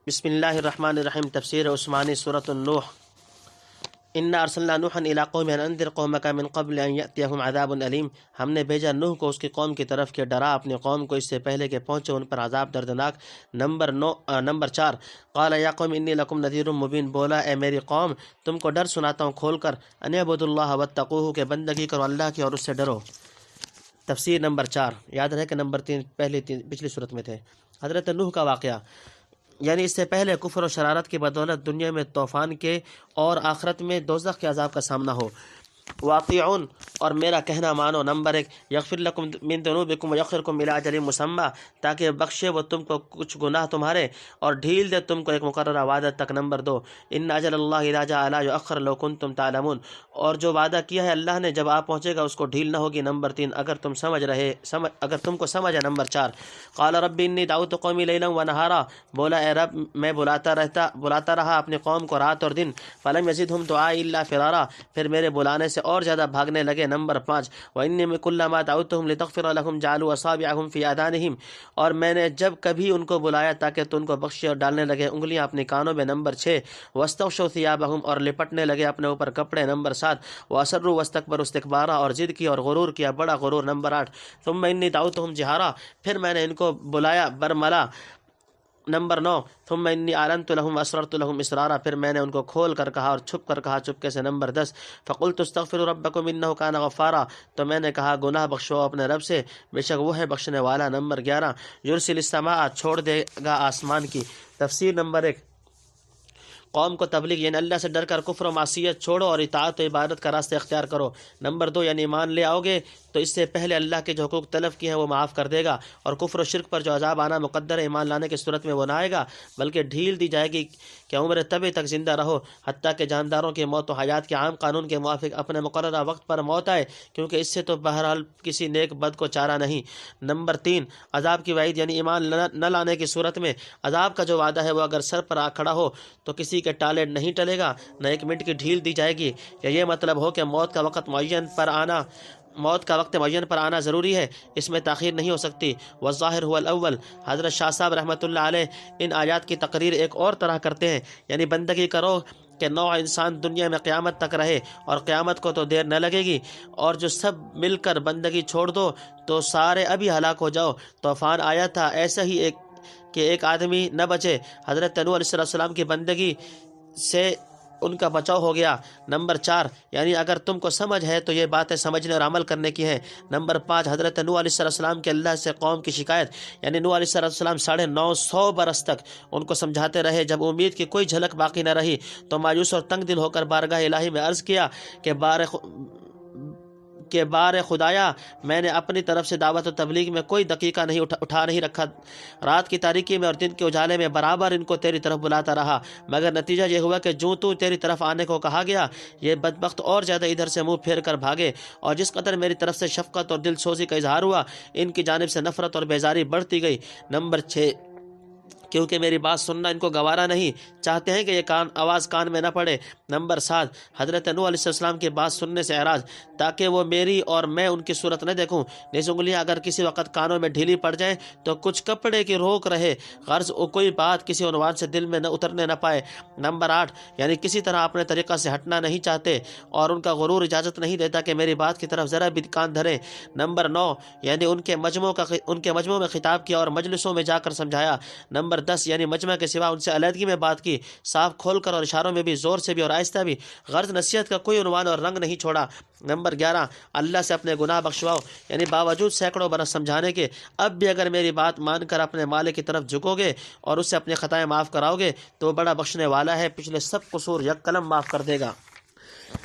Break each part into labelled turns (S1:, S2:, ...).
S1: بسم اللہ الرحمن الرحیم۔ تفسیر عثمانی سورۃ النوح۔ انا ارسلنا نوحا الی قومه ان انذر قومک من قبل ان یأتیہم عذاب علیم۔ ہم نے بھیجا نوح کو اس کی قوم کی طرف کہ ڈرا اپنی قوم کو اس سے پہلے کہ پہنچے ان پر عذاب دردناک۔ نمبر 4، قال یا قوم انی لکم نذیر مبین، بولا اے میری قوم تم کو ڈر سناتا ہوں کھول کر، ان اعبدوا اللہ واتقوہ، کہ بندگی کرو اللہ کی اور اس سے ڈرو۔ تفسیر نمبر 4، یاد رہے کہ نمبر 3 پچھلی صورت میں تھے۔ حضرت نوح کا واقعہ، یعنی اس سے پہلے کفر و شرارت کی بدولت دنیا میں طوفان کے اور آخرت میں دوزخ کے عذاب کا سامنا ہو۔ واقعون، اور میرا کہنا مانو۔ نمبر 1، یغفر لکم من ذنوبکم ویؤخرکم الی اجل مسمی، تاکہ بخشے وہ تم کو کچھ گناہ تمہارے اور ڈھیل دے تم کو ایک مقررہ وعدہ تک۔ نمبر 2، ان اجل اللہ اذا جاء لا یؤخر لو کنتم تعلمون، اور جو وعدہ کیا ہے اللہ نے جب آ پہنچے گا اس کو ڈھیل نہ ہوگی۔ نمبر 3، اگر تم کو سمجھ ہے۔ نمبر 4، قال رب انی دعوت قومی لیلا ونہارا، بولا اے رب میں بلاتا رہا اپنی قوم کو رات اور دن، فلم یزدہم دعائی الا فرارا، پھر میرے بلانے سے اور زیادہ بھاگنے لگے۔ نمبر 5، وَإِنِّي كُلَّمَا دَعَوْتُهُمْ لِتَغْفِرَ لَهُمْ جَعَلُوا أَصَابِعَهُمْ فِي آذَانِهِمْ، اور میں نے جب کبھی ان کو بلایا تاکہ تو ان کو بخشے اور ڈالنے لگے انگلیاں اپنے کانوں میں۔ نمبر 6، وَاسْتَغْشَوْا ثِيَابَهُمْ، اور لپٹنے لگے اپنے اوپر کپڑے۔ نمبر 7، وَأَصَرُّوا وَاسْتَكْبَرُوا اسْتِكْبَارًا، اور ضد کی اور غرور کیا، بڑا غرور۔ نمبر 8، ثُمَّ إِنِّي دَعَوْتُهُمْ جِهَارًا، پھر میں نے ان کو بلایا برملا۔ نمبر 9، ثم انی اعلنت لهم اسررت لهم اسرارا، پھر میں نے ان کو کھول کر کہا اور چھپ کر کہا چپکے سے۔ نمبر 10، فقلت استغفروا ربکم انه کان غفارا، تو میں نے کہا گناہ بخشو اپنے رب سے، بے شک وہ ہے بخشنے والا۔ نمبر 11، یرسل السماء، چھوڑ دے گا آسمان کی۔ تفسیر نمبر 1، قوم کو تبلیغ، یعنی اللہ سے ڈر کر کفر و معصیت چھوڑو اور اطاعت و عبادت کا راستہ اختیار کرو۔ نمبر 2، یعنی ایمان لے آؤ گے تو اس سے پہلے اللہ کے جو حقوق تلف کیے ہیں وہ معاف کر دے گا، اور کفر و شرک پر جو عذاب آنا مقدر ہے ایمان لانے کی صورت میں وہ نہ آئے گا، بلکہ ڈھیل دی جائے گی کہ عمر طبع تک زندہ رہو، حتیٰ کہ جانداروں کی موت و حیات کے عام قانون کے موافق اپنے مقررہ وقت پر موت آئے، کیونکہ اس سے تو بہرحال کسی نیک بد کو چارہ نہیں۔ نمبر 3، عذاب کی وعید، یعنی ایمان نہ لانے کی صورت میں عذاب کا جو وعدہ ہے وہ اگر سر پر آ کھڑا ہو تو کسی کے ٹالے نہیں ٹلے گا، نہ ایک منٹ کی ڈھیل دی جائے گی۔ یہ مطلب ہو کہ موت کا وقت معین پر آنا ضروری ہے، اس میں تاخیر نہیں ہو سکتی۔ والظاہر هو الاول، حضرت شاہ صاحب رحمۃ اللہ علیہ ان آیات کی تقریر ایک اور طرح کرتے ہیں، یعنی بندگی کرو کہ نوع انسان دنیا میں قیامت تک رہے، اور قیامت کو تو دیر نہ لگے گی، اور جو سب مل کر بندگی چھوڑ دو تو سارے ابھی ہلاک ہو جاؤ۔ طوفان آیا تھا ایسا ہی ایک آدمی نہ بچے، حضرت نوح علیہ السلام کی بندگی سے ان کا بچاؤ ہو گیا۔ نمبر 4، یعنی اگر تم کو سمجھ ہے تو یہ باتیں سمجھنے اور عمل کرنے کی ہیں۔ نمبر 5، حضرت نوح علیہ السلام کے اللہ سے قوم کی شکایت، یعنی نوح علیہ السلام 950 برس تک ان کو سمجھاتے رہے، جب امید کی کوئی جھلک باقی نہ رہی تو مایوس اور تنگ دل ہو کر بارگاہ الہی میں عرض کیا کہ بار خدایا، میں نے اپنی طرف سے دعوت و تبلیغ میں کوئی دقیقہ اٹھا نہیں رکھا، رات کی تاریکی میں اور دن کے اجالے میں برابر ان کو تیری طرف بلاتا رہا، مگر نتیجہ یہ ہوا کہ جو تو تیری طرف آنے کو کہا گیا یہ بدبخت اور زیادہ ادھر سے منہ پھیر کر بھاگے، اور جس قدر میری طرف سے شفقت اور دل سوزی کا اظہار ہوا ان کی جانب سے نفرت اور بیزاری بڑھتی گئی۔ نمبر 6، کیونکہ میری بات سننا ان کو گوارا نہیں، چاہتے ہیں کہ یہ آواز کان میں نہ پڑے۔ نمبر 7، حضرت نوح علیہ السلام کی بات سننے سے اعراض، تاکہ وہ میری اور میں ان کی صورت نہ دیکھوں، نیز انگلیاں اگر کسی وقت کانوں میں ڈھیلی پڑ جائیں تو کچھ کپڑے کی روک رہے، غرض کوئی بات کسی عنوان سے دل میں نہ اترنے نہ پائے۔ نمبر 8، یعنی کسی طرح اپنے طریقہ سے ہٹنا نہیں چاہتے، اور ان کا غرور اجازت نہیں دیتا کہ میری بات کی طرف ذرا بھی کان دھریں۔ نمبر 9، یعنی ان کے مجموعوں میں خطاب کیا اور مجلسوں میں جا کر سمجھایا۔ نمبر 10، یعنی مجمع کے سوا ان سے علیحدگی میں بات کی، صاف کھول کر اور اشاروں میں بھی، زور سے بھی اور آہستہ بھی، غرض نصیحت کا کوئی عنوان اور رنگ نہیں چھوڑا۔ نمبر 11، اللہ سے اپنے گناہ بخشواؤ، یعنی باوجود سینکڑوں برس سمجھانے کے اب بھی اگر میری بات مان کر اپنے مالک کی طرف جھکو گے اور اس سے اپنی خطائیں معاف کراؤ گے تو وہ بڑا بخشنے والا ہے، پچھلے سب قصور یک قلم معاف کر دے گا۔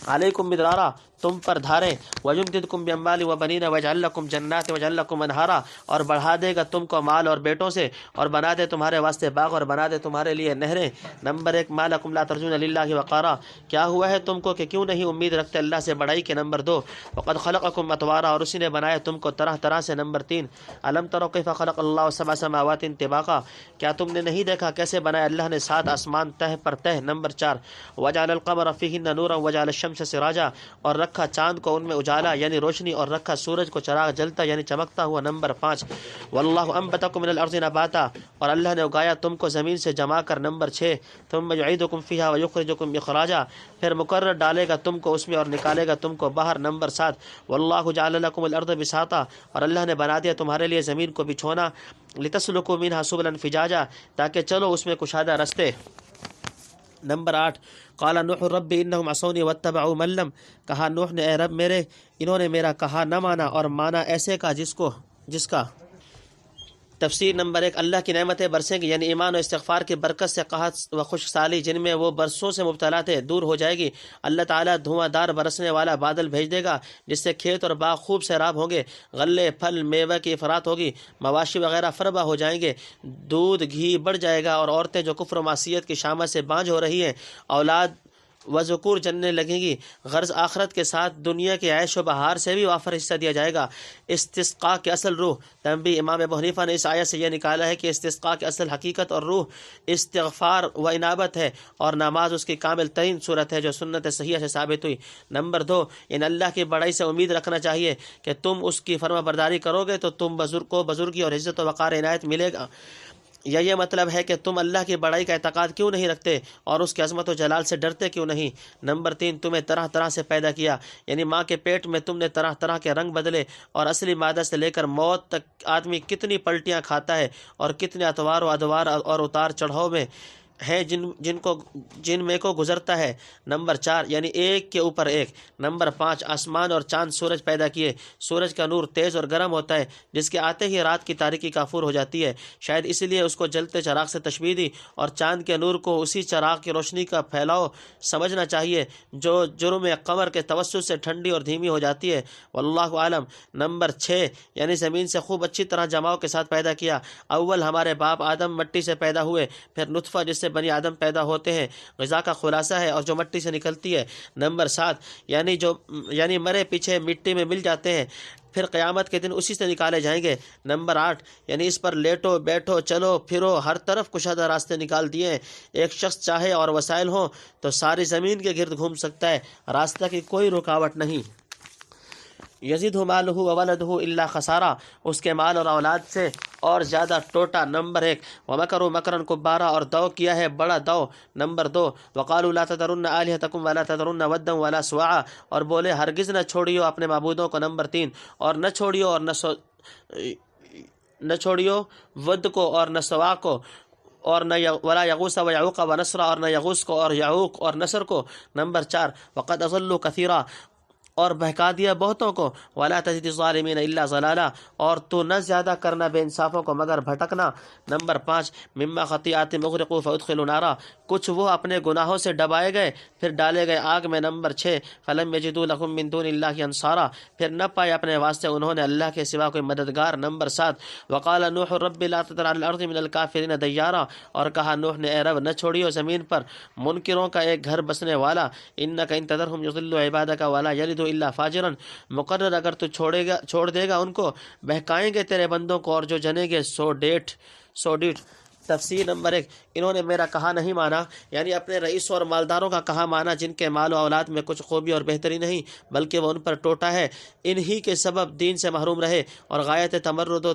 S1: علیکم مدرارا، تم پر دھارے، وَيُمْدِدْكُمْ بِأَمْوَالٍ وَبَنِينَ وَيَجْعَلْ لَكُمْ جَنَّاتٍ وَيَجْعَلْ لَكُمْ أَنْهَارًا، اور بڑھا دے گا تم کو مال اور بیٹوں سے، اور بنا دے تمہارے واسطے باغ اور بنا دے تمہارے لیے نہریں۔ نمبر 1، مَا لَكُمْ لَا تَرْجُونَ لِلَّهِ وَقَارًا، کیا ہوا ہے تم کو کہ کیوں نہیں امید رکھتے اللہ سے بڑائی کے۔ نمبر 2، وَقَدْ خَلَقَكُمْ أَطْوَارًا، اور اسی نے بنایا تم کو طرح طرح سے۔ نمبر 3، أَلَمْ تَرَوْا كَيْفَ خَلَقَ اللَّهُ سَبْعَ سَمَاوَاتٍ طِبَاقًا، کیا تم نے نہیں دیکھا کیسے بنایا اللہ نے 7 آسمان تہ پر تہ۔ نمبر 4، وَجَعَلَ الْقَمَرَ فِيهِنَّ نُورًا وَجَعَلَ الشمس سراجا، اور رکھا چاند کو ان میں اجالا یعنی روشنی، اور رکھا سورج کو چراغ جلتا یعنی چمکتا ہوا۔ نمبر 5 واللہ انبتکم من الارض نباتا، اور اللہ نے اگایا تم کو زمین سے جما کر۔ نمبر 6 ثم یعیدکم فیہا ویخرجکم اخراجا، پھر مقرر ڈالے گا تم کو اس میں اور نکالے گا تم کو باہر۔ نمبر 7 واللہ جعل لکم الارض بساطا، اور اللہ نے بنا دیا تمہارے لیے زمین کو بچھونا، لتسلکوا منہا سبلا فجاجا، تاکہ چلو اس میں کشادہ رستے۔ نمبر 8 قال نوح رب انہم عصونی واتبعوا من لم، کہا نوح نے اے رب میرے، انہوں نے میرا کہا نہ مانا اور مانا ایسے کا جس کا تفسیر۔ نمبر 1 اللہ کی نعمتیں برسیں گی یعنی ایمان و استغفار کی برکت سے قحط و خشک سالی جن میں وہ برسوں سے مبتلا تھے دور ہو جائے گی۔ اللہ تعالیٰ دھواں دار برسنے والا بادل بھیج دے گا جس سے کھیت اور باغ خوب سیراب ہوں گے، غلے پھل میوہ کی افراط ہوگی، مواشی وغیرہ فربہ ہو جائیں گے، دودھ گھی بڑھ جائے گا، اور عورتیں جو کفر و معصیت کی شامت سے بانجھ ہو رہی ہیں اولاد و ذکور جننے لگیں گی۔ غرض آخرت کے ساتھ دنیا کے عیش و بہار سے بھی وافر حصہ دیا جائے گا۔ استسقاء کے اصل روح تنبیہ، امام ابو حنیفہ نے اس آیت سے یہ نکالا ہے کہ استسقاء کے اصل حقیقت اور روح استغفار و انابت ہے، اور نماز اس کی کامل ترین صورت ہے جو سنت صحیحہ سے ثابت ہوئی۔ نمبر 2 ان اللہ کی بڑائی سے امید رکھنا چاہیے کہ تم اس کی فرما برداری کرو گے تو تم بزرگی اور عزت و وقار عنایت ملے گا۔ یہ مطلب ہے کہ تم اللہ کی بڑائی کا اعتقاد کیوں نہیں رکھتے اور اس کی عظمت و جلال سے ڈرتے کیوں نہیں۔ نمبر 3 تمہیں طرح طرح سے پیدا کیا یعنی ماں کے پیٹ میں تم نے طرح طرح کے رنگ بدلے، اور اصلی مادہ سے لے کر موت تک آدمی کتنی پلٹیاں کھاتا ہے اور کتنے اتوار و ادوار اور اتار چڑھاؤ میں ہے جن میں کو گزرتا ہے۔ نمبر 4 یعنی ایک کے اوپر ایک۔ نمبر 5 آسمان اور چاند سورج پیدا کیے، سورج کا نور تیز اور گرم ہوتا ہے جس کے آتے ہی رات کی تاریکی کافور ہو جاتی ہے، شاید اس لیے اس کو جلتے چراغ سے تشبیہ دی، اور چاند کے نور کو اسی چراغ کی روشنی کا پھیلاؤ سمجھنا چاہیے جو جرم قمر کے توسط سے ٹھنڈی اور دھیمی ہو جاتی ہے، واللہ عالم۔ نمبر 6 یعنی زمین سے خوب اچھی طرح جماؤ کے ساتھ پیدا کیا، اول ہمارے باپ آدم مٹی سے پیدا ہوئے، پھر نطفہ جس سے بنی آدم پیدا ہوتے ہیں، غذا کا خلاصہ ہے اور جو مٹی سے نکلتی ہے۔ نمبر 7 یعنی مرے پیچھے مٹی میں مل جاتے ہیں، پھر قیامت کے دن اسی سے نکالے جائیں گے۔ نمبر 8 یعنی اس پر لیٹو بیٹھو چلو پھرو ہر طرف کشادہ راستے نکال دیے ہیں، ایک شخص چاہے اور وسائل ہوں تو ساری زمین کے گرد گھوم سکتا ہے، راستہ کی کوئی رکاوٹ نہیں۔ یزیدہ مالہ وولدہ الا خسارا، اس کے مال اور اولاد سے اور زیادہ ٹوٹا۔ نمبر 1 ومکروا مکرا کبارا، اور دو کیا ہے بڑا دو۔ نمبر 2 وقالوا لا تذرن آلہتکم ولا تذرن ودا ولا سواعا، اور بولے ہرگز نہ چھوڑیو اپنے معبودوں کو۔ نمبر 3 اور نہ چھوڑیو ود کو اور نہ سوا کو، اور نہ ولا یغوس و یعوق و نصر، اور نہ یغوس کو اور یعوق اور نصر کو۔ نمبر 4 وقد اضلوا کثیرا، اور بہکا دیا بہتوں کو۔ ولا تزد الظالمین الا ضلالا، اور تو نہ زیادہ کرنا بے انصافوں کو مگر بھٹکنا۔ نمبر 5 مما خطیئاتہم اغرقوا فادخلوا نارا، کچھ وہ اپنے گناہوں سے ڈبائے گئے پھر ڈالے گئے آگ میں۔ نمبر 6 فلم یجدوا لهم من دون اللہ انصارا، پھر نہ پائے اپنے واسطے انہوں نے اللہ کے سوا کوئی مددگار۔ نمبر 7 وقال نوح رب لا تذر علی الارض من الکافرین دیارا، اور کہا نوح نے اے رب نہ چھوڑیو زمین پر منکروں کا ایک گھر بسنے والا، انک ان تذرهم یضلوا عبادک ولا یلدوا الا فاجرا، مقرر اگر تو چھوڑ دے گا ان کو بہکائیں گے تیرے بندوں کو اور جو جنیں گے سو ڈیٹھ۔ تفسیر نمبر 1 انہوں نے میرا کہا نہیں مانا یعنی اپنے رئیسوں اور مالداروں کا کہا مانا جن کے مال و اولاد میں کچھ خوبی اور بہتری نہیں بلکہ وہ ان پر ٹوٹا ہے، انہی کے سبب دین سے محروم رہے اور غایت تمرد و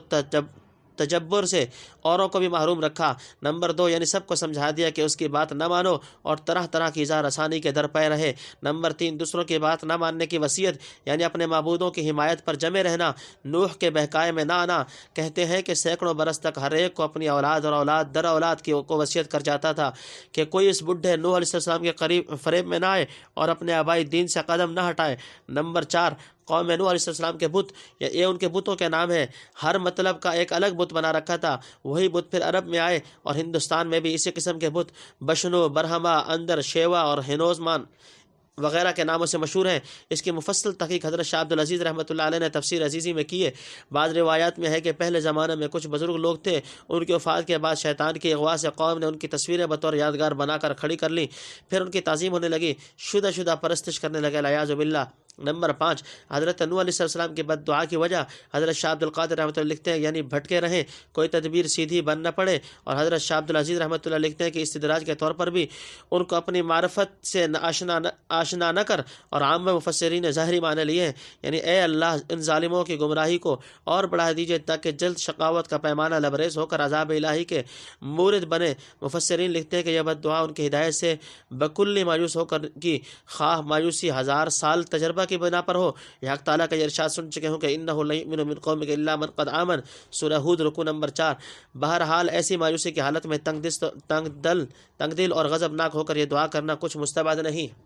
S1: تجبر سے اوروں کو بھی محروم رکھا۔ نمبر 2 یعنی سب کو سمجھا دیا کہ اس کی بات نہ مانو اور طرح طرح کی اظہار رسانی کے در پے رہے۔ نمبر 3 دوسروں کی بات نہ ماننے کی وصیت یعنی اپنے معبودوں کی حمایت پر جمے رہنا، نوح کے بہکائے میں نہ آنا۔ کہتے ہیں کہ سینکڑوں برس تک ہر ایک کو اپنی اولاد اور اولاد در اولاد کی کو وصیت کر جاتا تھا کہ کوئی اس بڈھے نوح علیہ السلام کے قریب فریب میں نہ آئے اور اپنے آبائی دین سے قدم نہ ہٹائے۔ نمبر 4 قوم نوح علیہ السلام کے بت، یہ ان کے بتوں کے نام ہے، ہر مطلب کا ایک الگ بت بنا رکھا تھا، وہی بت پھر عرب میں آئے اور ہندوستان میں بھی اسی قسم کے بت بشنو، برہما، اندر، شیوا اور ہنوزمان وغیرہ کے ناموں سے مشہور ہیں۔ اس کی مفصل تحقیق حضرت شاہ عبدالعزیز رحمۃ اللہ علیہ نے تفسیر عزیزی میں کی ہے۔ بعض روایات میں ہے کہ پہلے زمانے میں کچھ بزرگ لوگ تھے، ان کی وفات کے بعد شیطان کی اغوا سے قوم نے ان کی تصویریں بطور یادگار بنا کر کھڑی کر لی، پھر ان کی تعظیم ہونے لگی، شدہ پرستش کرنے لگے، والعیاذ باللہ۔ نمبر 5، حضرت نوح علیہ السلام کی بد دعا کی وجہ حضرت شاہ عبد القادر رحمۃ اللہ لکھتے ہیں یعنی بھٹکے رہیں، کوئی تدبیر سیدھی بن نہ پڑے، اور حضرت شاہ عبد العزیز رحمۃ اللہ لکھتے ہیں کہ استدراج کے طور پر بھی ان کو اپنی معرفت سے آشنا نہ کر، اور عام مفسرین نے ظاہری معنی لیے ہیں یعنی اے اللہ ان ظالموں کی گمراہی کو اور بڑھا دیجیے تاکہ جلد شقاوت کا پیمانہ لبریز ہو کر عذاب الہی کے مورد بنے۔ مفسرین لکھتے ہیں کہ یہ بد دعا ان کی ہدایت سے بکلی مایوس ہو کر کی، خواہ مایوسی 1000 سال تجربہ کی بنا پر ہو۔ یہ حق تعالیٰ کا یہ ارشاد سن چکے ہوں کہ انہ لا یؤمن من قومک الا من قد آمن، سورہ ہود رکوع نمبر 4۔ بہرحال ایسی مایوسی کی حالت میں تنگ دل اور غضبناک ہو کر یہ دعا کرنا کچھ مستبعد نہیں۔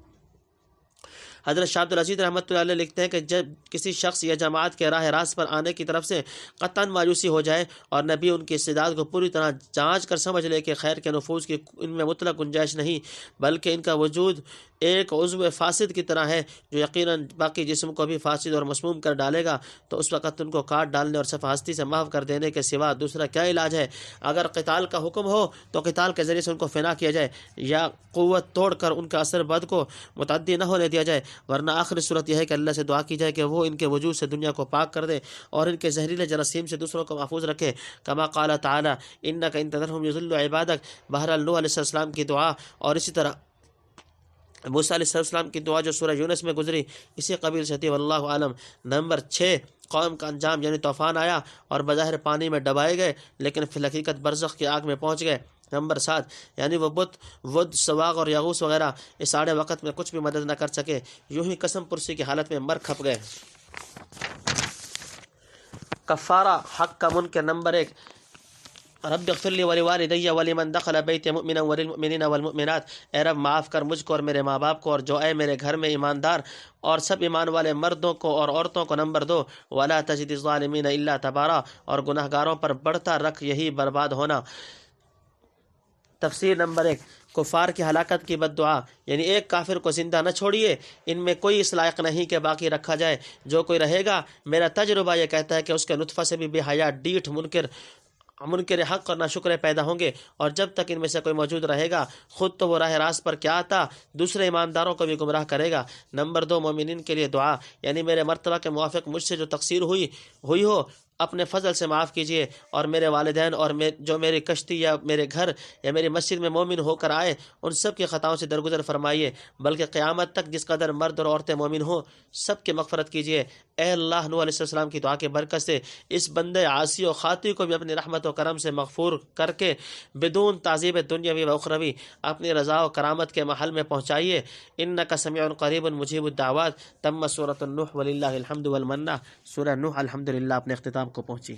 S1: حضرت شاہ عبد العزیز رحمۃ اللہ علیہ لکھتے ہیں کہ جب کسی شخص یا جماعت کے راہ راست پر آنے کی طرف سے قطعاً مایوسی ہو جائے اور نبی ان کی استعداد کو پوری طرح جانچ کر سمجھ لے کہ خیر کے نفوذ کی ان میں مطلق گنجائش نہیں، بلکہ ان کا وجود ایک عضو فاسد کی طرح ہے جو یقیناً باقی جسم کو بھی فاسد اور مسموم کر ڈالے گا، تو اس وقت ان کو کاٹ ڈالنے اور صفحہ ہستی سے محو کر دینے کے سوا دوسرا کیا علاج ہے؟ اگر قتال کا حکم ہو تو قتال کے ذریعے سے ان کو فنا کیا جائے یا قوت توڑ کر ان کا اثر بد کو متعدی نہ ہونے دیا جائے، ورنہ آخری صورت یہ ہے کہ اللہ سے دعا کی جائے کہ وہ ان کے وجود سے دنیا کو پاک کر دے اور ان کے زہریلے جراثیم سے دوسروں کو محفوظ رکھے، کما قال تعالی انک ان تذرهم یضلوا عبادک۔ بہرحال نوح علیہ السلام کی دعا اور اسی طرح موسیٰ علیہ السلام کی دعا جو سورہ یونس میں گزری اسی قبیل سے تھی، واللہ عالم۔ نمبر 6، قوم کا انجام یعنی طوفان آیا اور بظاہر پانی میں ڈبائے گئے لیکن فی الحقیقت برزخ کی آگ میں پہنچ گئے۔ نمبر 7، یعنی وہ بت ود سواغ اور یغوث وغیرہ اس آڑے وقت میں کچھ بھی مدد نہ کر سکے، یوں ہی قسم پرسی کی حالت میں مر کھپ گئے۔ کفارہ حق کا منکر۔ نمبر 1، رب اغفر لی ولوالدی ولمن دخل بیت مؤمنا وللمؤمنین والمؤمنات، اے رب معاف کر مجھ کو اور میرے ماں باپ کو اور جو اے میرے گھر میں ایماندار اور سب ایمان والے مردوں کو اور عورتوں کو۔ نمبر 2، ولا تزد الظالمین الا تبارا، اور گناہ گاروں پر بڑھتا رکھ یہی برباد ہونا۔ تفسیر۔ نمبر 1، کفار کی ہلاکت کی بد دعا یعنی ایک کافر کو زندہ نہ چھوڑیے، ان میں کوئی اس لائق نہیں کہ باقی رکھا جائے، جو کوئی رہے گا میرا تجربہ یہ کہتا ہے کہ اس کے نطفہ سے بھی بے حیا ڈیٹھ منکر حق اور ناشکرے پیدا ہوں گے، اور جب تک ان میں سے کوئی موجود رہے گا خود تو وہ راہ راست پر کیا آتا، دوسرے ایمانداروں کو بھی گمراہ کرے گا۔ نمبر 2، مومنین کے لیے دعا یعنی میرے مرتبہ کے موافق مجھ سے جو تقصیر ہوئی ہو اپنے فضل سے معاف کیجیے، اور میرے والدین اور جو میری کشتی یا میرے گھر یا میری مسجد میں مومن ہو کر آئے ان سب کی خطاؤں سے درگزر فرمائیے، بلکہ قیامت تک جس قدر مرد اور عورتیں مومن ہوں سب کی مغفرت کیجیے۔ اے اللہ، نوح علیہ السلام کی دعا کی برکت سے اس بندے عاصی و خاطی کو بھی اپنی رحمت و کرم سے مغفور کر کے بدون تعذیب دنیاوی و اخروی اپنی رضا و کرامت کے محل میں پہنچائیے۔ انک سمیع قریب مجیب الدعوات۔ تم سورۃ النوح وللہ الحمد والمنہ۔ سورہ نوح الحمدللہ اپنے اختتام کو پہنچی۔